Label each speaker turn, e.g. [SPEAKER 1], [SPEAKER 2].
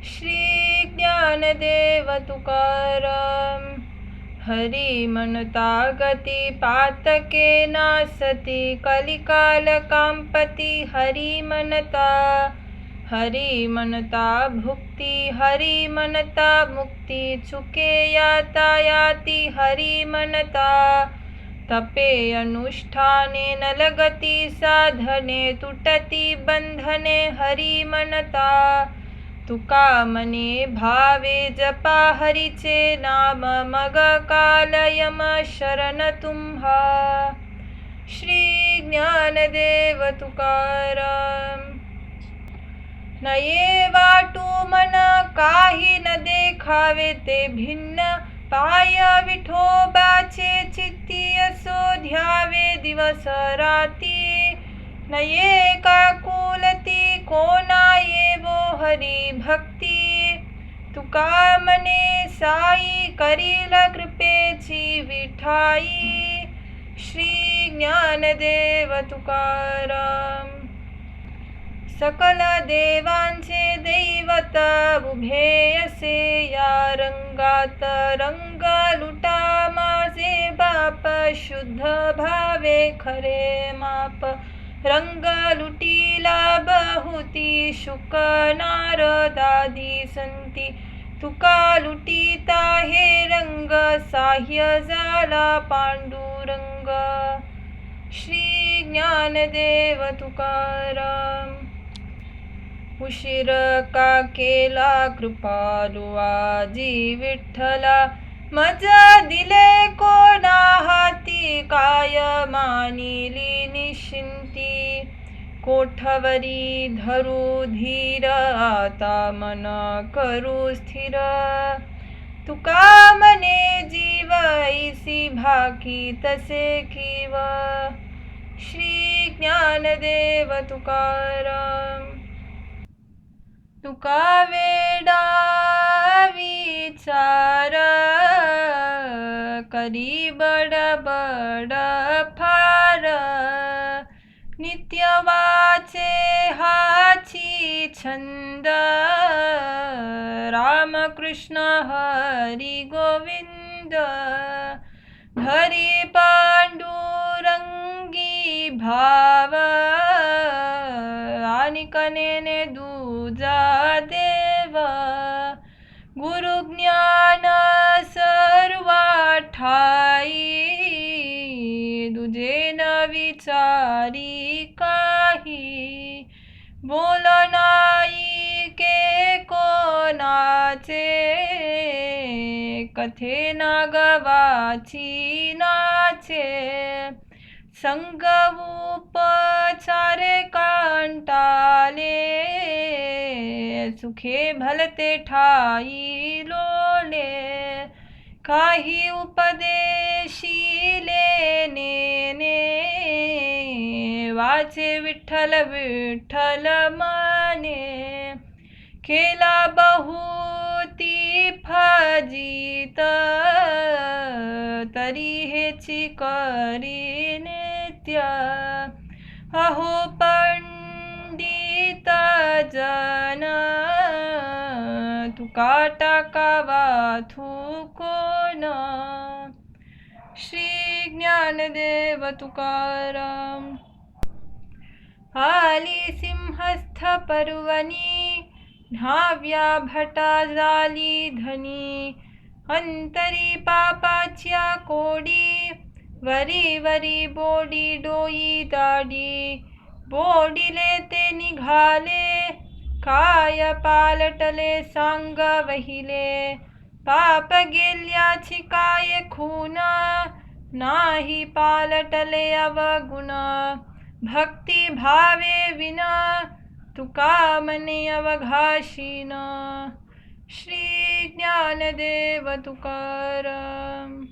[SPEAKER 1] श्री ज्ञानदेव तुकाराम. हरी म्हणता गती पातके नासती कलिकाल कांपती. हरी म्हणता भुक्ती. हरी म्हणता मुक्ती चुके यातायाती. हरी म्हणता तपे अनुष्ठाने नलगती साधने तुटती बंधने. हरी म्हणता तुका मने भावे जपा हरीचे नाम मग काल यम शरण तुम्हा. श्री ज्ञानदेव तुकाराम. न ये वाटू मन काही न देखावे ते भिन्न. पाय विठोबाचे चित्ती असो ध्यावे दिवस राती. न ये काकुलती कोणा येवो हरी भक्ती. तुका मने साई करील कृपेची विठाई. श्री ज्ञानदेव तुकाराम. सकल देवांचे दैवत उभे असे या रंगात. रंग लुटा माझे बाप शुद्ध भावे खरे माप. रंग लुटीला बहुती शुक नारदादी संती. तुका लुटीता हे रंग साह्य झाला पांडुरंग. श्री ज्ञानदेव तुकाराम. उशीर का केला कृपालू आजी विठ्ठला. मज दिले कोणा हाती काय मानिली निश्चिंती. कोठवरी धरू धीर आता मन करू स्थिर. तुका मने जीव ऐसी भाकी तसे कीव. श्री ज्ञानदेव तुकाराम. तुका वेडा विचार करी बडबड फार. नित्य वाचे हाची छंद. राम कृष्ण हरी गोविंद. धरी पांडुरंगी भाव. आणि कनेने दूजा देव. गुरु ज्ञान सर्वा ठाई. दुजे न विचारी काही. बोल नाही के कोणाचे. कथे ना गवाची नाचे. संग उपचारे कांटाले. सुखे भलते ठाई लोले. काही उपदेशिले नेने. वाचे विठ्ठल विठ्ठल माने. केला बहुती फजित. तरी हेची करी नित्य. अहो पंडित जन. तुका टाकावा थुकोन. श्री ज्ञानदेव तुकाराम. आली सिंहस्थ पर्वणी. न्हाव्या भटा झाली धनी. अंतरी पापाच्या कोडी. वरी वरी बोडी डोई दाडी. बोडिले ते निघाले. काय पालटले सांग वहिले. पाप गेल्याची काय खून. नाही पालटले अवगुण. भक्ती भावे विना. तुका मने अवघाशीन. श्री ज्ञानदेव तुकाराम.